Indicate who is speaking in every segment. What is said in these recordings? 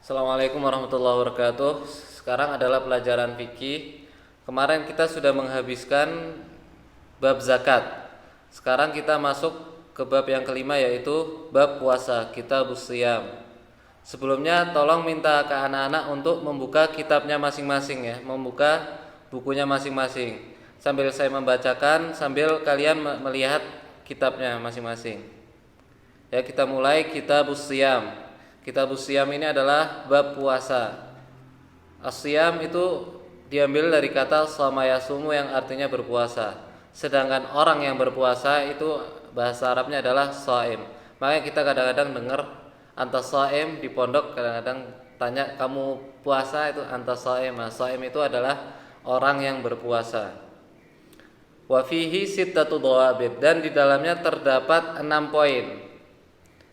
Speaker 1: Assalamualaikum warahmatullahi wabarakatuh. Sekarang adalah pelajaran fikih. Kemarin kita sudah menghabiskan bab zakat. Sekarang kita masuk ke bab yang kelima, yaitu bab puasa, kitabus shiyam. Sebelumnya tolong minta ke anak-anak untuk membuka kitabnya masing-masing ya, membuka bukunya masing-masing. Sambil saya membacakan, sambil kalian melihat kitabnya masing-masing. Ya, kita mulai kitabus shiyam. Kitabus shiyam ini adalah bab puasa. As-shiyam itu diambil dari kata shoma yasumu yang artinya berpuasa. Sedangkan orang yang berpuasa itu bahasa Arabnya adalah shaim. Makanya kita kadang-kadang dengar anta shaim di pondok, kadang-kadang tanya kamu puasa, itu anta shaim. Nah, shaim itu adalah orang yang berpuasa. Wa fihi sittatu dhawabit, dan di dalamnya terdapat 6 poin.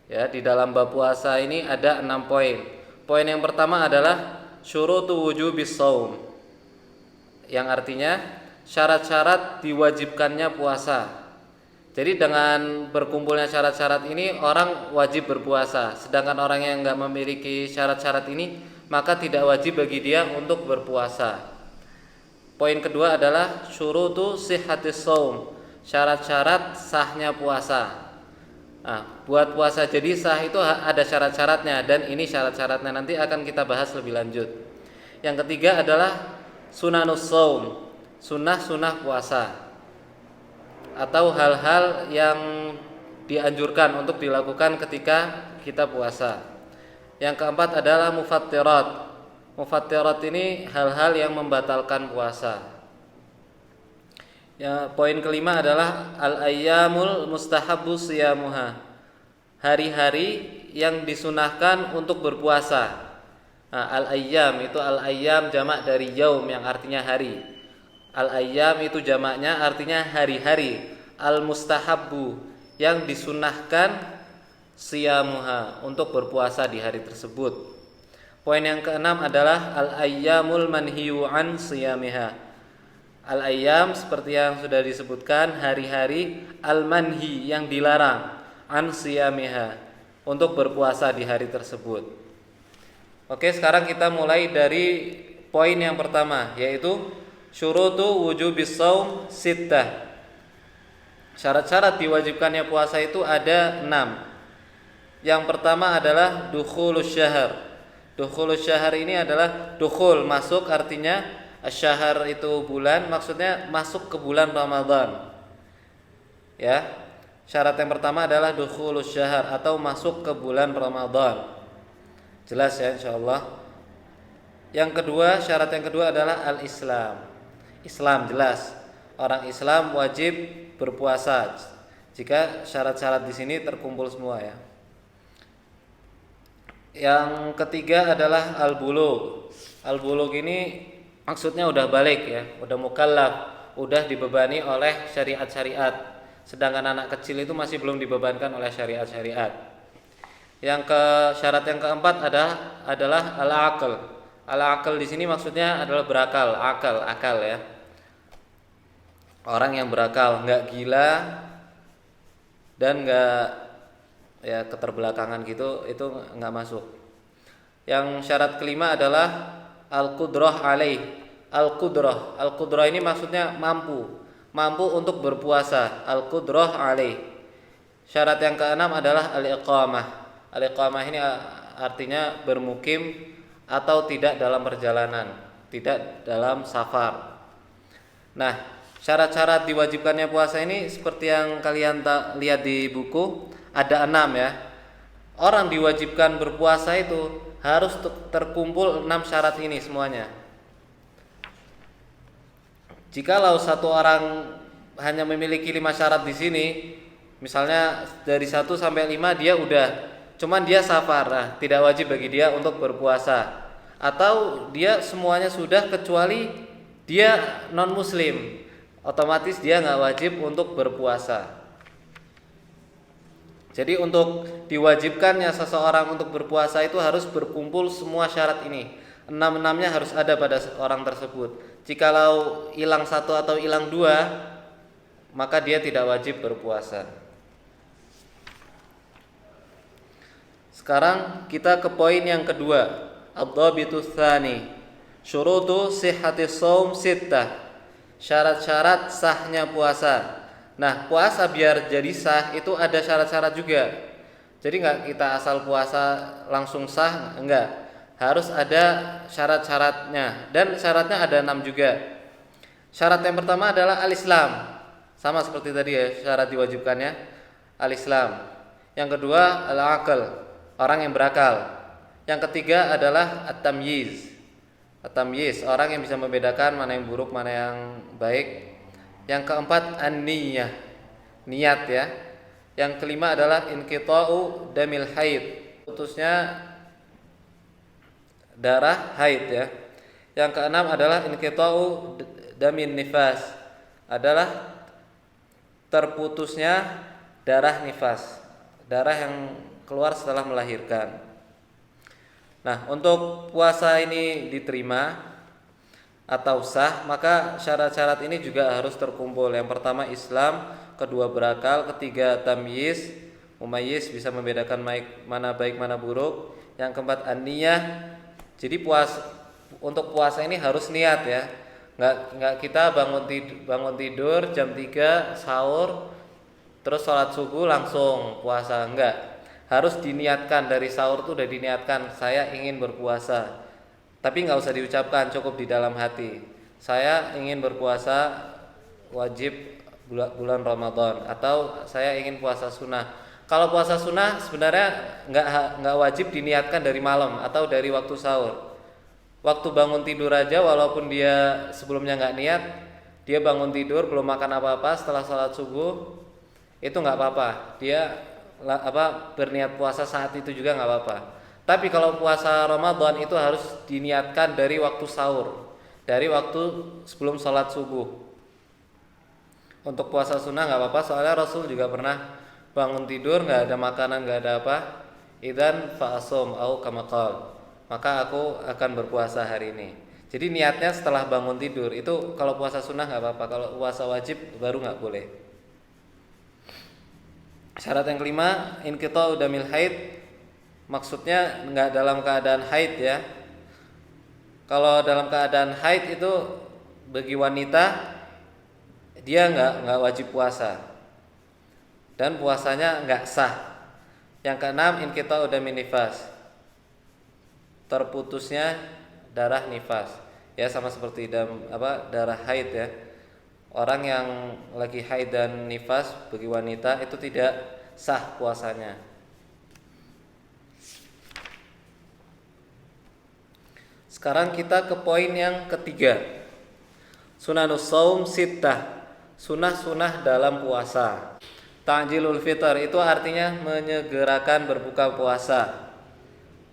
Speaker 1: Ya, di dalam bab puasa ini ada 6 poin. Poin yang pertama adalah syurutu wujubis shaum, yang artinya syarat-syarat diwajibkannya puasa. Jadi dengan berkumpulnya syarat-syarat ini orang wajib berpuasa. Sedangkan orang yang enggak memiliki syarat-syarat ini maka tidak wajib bagi dia untuk berpuasa. Poin kedua adalah syurutu sihhatis shaum, syarat-syarat sahnya puasa. Nah, buat puasa jadi sah itu ada syarat-syaratnya, dan ini syarat-syaratnya nanti akan kita bahas lebih lanjut. Yang ketiga adalah sunanus shaum, sunnah-sunnah puasa, atau hal-hal yang dianjurkan untuk dilakukan ketika kita puasa. Yang keempat adalah mufattirat. Mufattirat ini hal-hal yang membatalkan puasa. Ya, poin kelima adalah al-ayyamul mustahabbu siyamuha, hari-hari yang disunahkan untuk berpuasa. Nah, al-ayyam itu al-ayyam jamak dari yaum yang artinya hari. Al-ayyam itu jamaknya artinya hari-hari. Al-mustahabbu yang disunahkan siyamuha untuk berpuasa di hari tersebut. Poin yang keenam adalah al-ayyamul manhiyu an siyamiha. Al-ayyam seperti yang sudah disebutkan, hari-hari al-manhi yang dilarang an siyamiha untuk berpuasa di hari tersebut. Oke, sekarang kita mulai dari poin yang pertama, yaitu syurutu wujubis shaum sittah. Syarat-syarat diwajibkannya puasa itu ada 6. Yang pertama adalah dukhulus syahr. Dukhulus syahr ini adalah dukhul, masuk, artinya syahr itu bulan, maksudnya masuk ke bulan Ramadan. Ya. Syarat yang pertama adalah dukhulus syahr atau masuk ke bulan Ramadan. Jelas ya insyaallah. Yang kedua, syarat yang kedua adalah al-Islam. Islam jelas. Orang Islam wajib berpuasa jika syarat-syarat di sini terkumpul semua ya. Yang ketiga adalah al-bulugh. Al-bulugh ini maksudnya udah balik ya, udah mukallaf, udah dibebani oleh syariat-syariat. Sedangkan anak kecil itu masih belum dibebankan oleh syariat-syariat. Syarat yang keempat adalah al-aql. Al-aql di sini maksudnya adalah berakal, akal ya. Orang yang berakal, enggak gila dan enggak ya keterbelakangan gitu, itu enggak masuk. Yang syarat kelima adalah al-qudrah alaih. Al-qudrah ini maksudnya mampu untuk berpuasa. Al-qudrah alaih. Syarat yang keenam adalah al-iqamah. Al-iqamah ini artinya bermukim atau tidak dalam perjalanan, tidak dalam safar. Nah, syarat-syarat diwajibkannya puasa ini seperti yang kalian lihat di buku, ada 6 ya. Orang diwajibkan berpuasa itu harus terkumpul 6 syarat ini semuanya. Jikalau satu orang hanya memiliki 5 syarat di sini, misalnya dari 1 sampai 5 dia udah, cuman dia safar, nah, tidak wajib bagi dia untuk berpuasa. Atau dia semuanya sudah kecuali dia non muslim, otomatis dia nggak wajib untuk berpuasa. Jadi untuk diwajibkannya seseorang untuk berpuasa itu harus berkumpul semua syarat ini. 6-6-nya harus ada pada orang tersebut. Jikalau hilang 1 atau hilang 2, maka dia tidak wajib berpuasa. Sekarang kita ke poin yang kedua. Ad-dhabitu tsani syurutu sihhatis shaum sittah. Syarat-syarat sahnya puasa. Nah, puasa biar jadi sah itu ada syarat-syarat juga. Jadi nggak kita asal puasa langsung sah, enggak. Harus ada syarat-syaratnya. Dan syaratnya ada 6 juga. Syarat yang pertama adalah al-Islam. Sama seperti tadi ya, syarat diwajibkannya al-Islam. Yang kedua al-aql, orang yang berakal. Yang ketiga adalah at-tamyiz. At-tamyiz, orang yang bisa membedakan mana yang buruk, mana yang baik. Yang keempat an-niyah, niat ya. Yang kelima adalah inqita'u damil haid, putusnya darah haid ya. Yang keenam adalah inqita'u damin nifas, adalah terputusnya darah nifas, darah yang keluar setelah melahirkan. Nah, untuk puasa ini diterima atau sah, maka syarat-syarat ini juga harus terkumpul. Yang pertama Islam, kedua berakal, ketiga tamyiz, mumayyiz, bisa membedakan mana baik mana buruk. Yang keempat an-niyah. Jadi untuk puasa ini harus niat ya. Enggak kita bangun tidur jam 3 sahur terus sholat subuh langsung puasa, enggak. Harus diniatkan, dari sahur tuh udah diniatkan saya ingin berpuasa. Tapi nggak usah diucapkan, cukup di dalam hati. Saya ingin berpuasa wajib bulan Ramadan, atau saya ingin puasa sunnah. Kalau puasa sunnah sebenarnya nggak wajib diniatkan dari malam atau dari waktu sahur. Waktu bangun tidur aja, walaupun dia sebelumnya nggak niat, dia bangun tidur belum makan apa-apa setelah sholat subuh, itu nggak apa-apa. Dia berniat puasa saat itu juga nggak apa-apa. Tapi kalau puasa Ramadan itu harus diniatkan dari waktu sahur, dari waktu sebelum sholat subuh. Untuk puasa sunnah nggak apa-apa, soalnya Rasul juga pernah bangun tidur nggak ada makanan, nggak ada apa, idzan fa'asum au kama qala, maka aku akan berpuasa hari ini. Jadi niatnya setelah bangun tidur. Itu kalau puasa sunnah nggak apa-apa. Kalau puasa wajib baru nggak boleh. Syarat yang kelima, inqita'u damil haid, maksudnya nggak dalam keadaan haid ya. Kalau dalam keadaan haid itu bagi wanita dia nggak wajib puasa dan puasanya nggak sah. Yang keenam inqita'u damin nifas, terputusnya darah nifas. Ya sama seperti darah haid ya. Orang yang lagi haid dan nifas bagi wanita itu tidak sah puasanya. Sekarang kita ke poin yang ketiga. Sunanus shaum sittah, sunah-sunah dalam puasa. Ta'jilul fitr itu artinya menyegerakan berbuka puasa.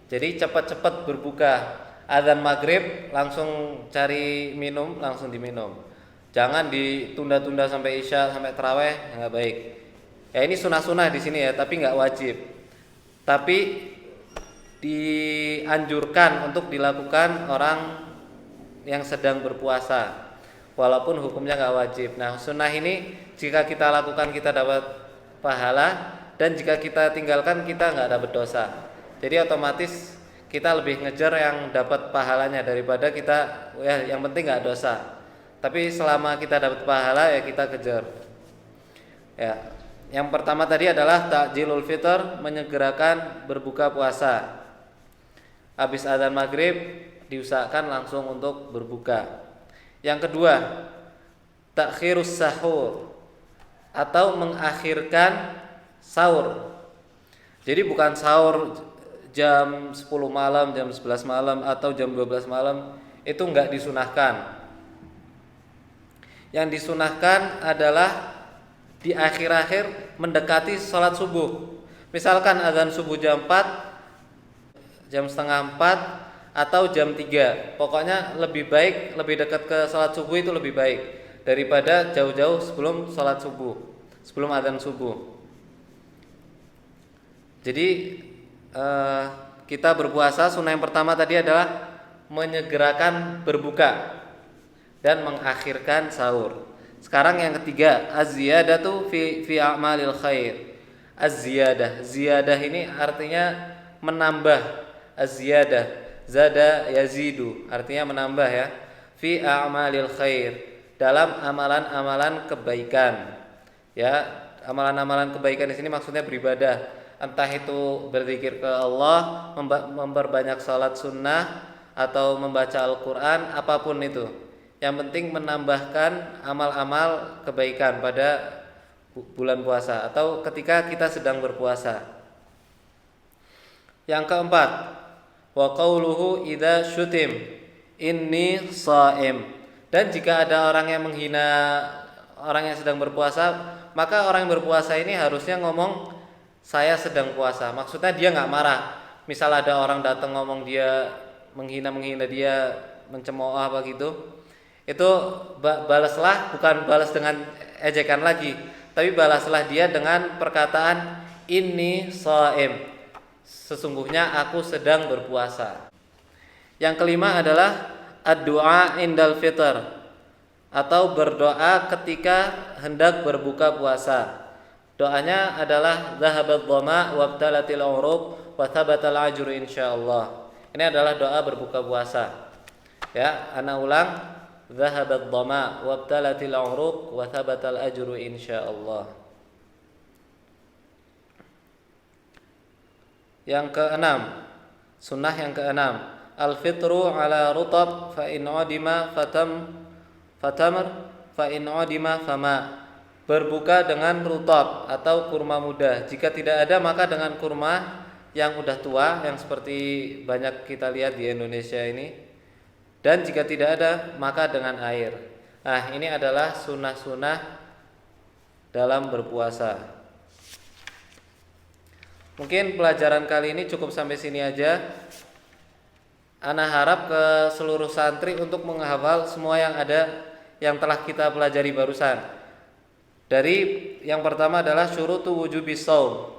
Speaker 1: Jadi cepat-cepat berbuka. Adzan maghrib langsung cari minum, langsung diminum. Jangan ditunda-tunda sampai isya, sampai taraweh, nggak baik. Ya ini sunah-sunah di sini ya, tapi nggak wajib. Tapi dianjurkan untuk dilakukan orang yang sedang berpuasa, walaupun hukumnya nggak wajib. Nah, sunnah ini jika kita lakukan kita dapat pahala, dan jika kita tinggalkan kita nggak dapat dosa. Jadi otomatis kita lebih ngejar yang dapat pahalanya daripada kita yang penting nggak dosa. Tapi selama kita dapat pahala ya kita kejar. Ya, yang pertama tadi adalah ta'jilul fitr, menyegerakan berbuka puasa. Habis adzan maghrib diusahakan langsung untuk berbuka. Yang kedua, takhirus sahur, atau mengakhirkan sahur. Jadi bukan sahur jam 10 malam, jam 11 malam atau jam 12 malam, itu enggak disunahkan. Yang disunahkan adalah di akhir-akhir mendekati sholat subuh. Misalkan azan subuh jam 4, jam setengah 4 atau jam 3. Pokoknya lebih baik, lebih dekat ke sholat subuh itu lebih baik daripada jauh-jauh sebelum sholat subuh, sebelum azan subuh. Jadi kita berpuasa, sunnah yang pertama tadi adalah menyegerakan berbuka dan mengakhirkan sahur. Sekarang yang ketiga, az-ziyadatu fi a'malil khair. Az-ziyadah, ziyadah ini artinya menambah. Az-ziyadah, zada yazidu, artinya menambah ya. Fi a'malil khair, dalam amalan-amalan kebaikan. Ya, amalan-amalan kebaikan di sini maksudnya beribadah. Entah itu berzikir ke Allah, memperbanyak salat sunnah, atau membaca Al-Quran, apapun itu. Yang penting menambahkan amal-amal kebaikan pada bulan puasa atau ketika kita sedang berpuasa. Yang keempat, wa qauluhu idza syutim inni shaim. Dan jika ada orang yang menghina orang yang sedang berpuasa, maka orang yang berpuasa ini harusnya ngomong saya sedang puasa. Maksudnya dia nggak marah. Misal ada orang datang ngomong dia menghina dia, mencemooh apa gitu, itu balaslah, bukan balas dengan ejekan lagi, tapi balaslah dia dengan perkataan inni shaim, sesungguhnya aku sedang berpuasa. Yang kelima adalah ad-du'a indal fitr, atau berdoa ketika hendak berbuka puasa. Doanya adalah zahabat dhama wabtalatil uruq wa thabatal ajru insyaallah. Ini adalah doa berbuka puasa. Ya, ana ulang, zahabat dhama wabtalatil uruq wa thabatal ajru insyaallah. Yang keenam, sunnah yang keenam, al-fitru ala rutab fa in udima fatamr fa in udima fama. Berbuka dengan rutab atau kurma muda. Jika tidak ada maka dengan kurma yang udah tua, yang seperti banyak kita lihat di Indonesia ini. Dan jika tidak ada maka dengan air. Nah, ini adalah sunnah-sunnah dalam berpuasa. Mungkin pelajaran kali ini cukup sampai sini aja. Ana harap ke seluruh santri untuk menghafal semua yang ada yang telah kita pelajari barusan. Dari yang pertama adalah syurutu wujubis shaum.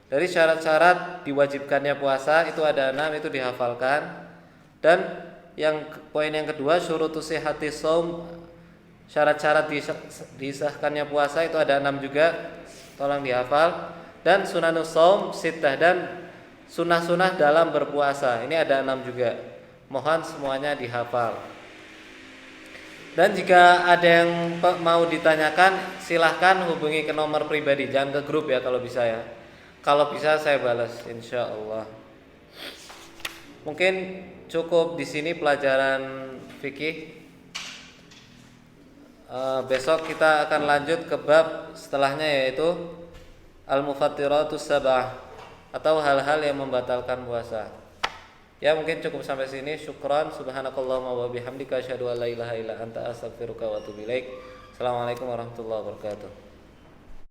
Speaker 1: Dari syarat-syarat diwajibkannya puasa itu ada 6, itu dihafalkan. Dan poin yang kedua syurutu sihhatis shaum, syarat-syarat disahkannya puasa itu ada 6 juga, tolong dihafal. Dan sunanus shaum sittah, dan sunah-sunah dalam berpuasa ini ada 6 juga. Mohon semuanya dihafal. Dan jika ada yang mau ditanyakan, silahkan hubungi ke nomor pribadi, jangan ke grup ya kalau bisa ya. Kalau bisa saya balas insya Allah. Mungkin cukup di sini pelajaran fikih. Besok kita akan lanjut ke bab setelahnya, yaitu al-mufattiratus sab'ah, atau hal-hal yang membatalkan puasa. Ya, mungkin cukup sampai sini. Syukran, subhanakallahumma wa bihamdika asyhadu an la ilaha illa anta astaghfiruka wa atubu ilaik. Assalamualaikum warahmatullahi wabarakatuh.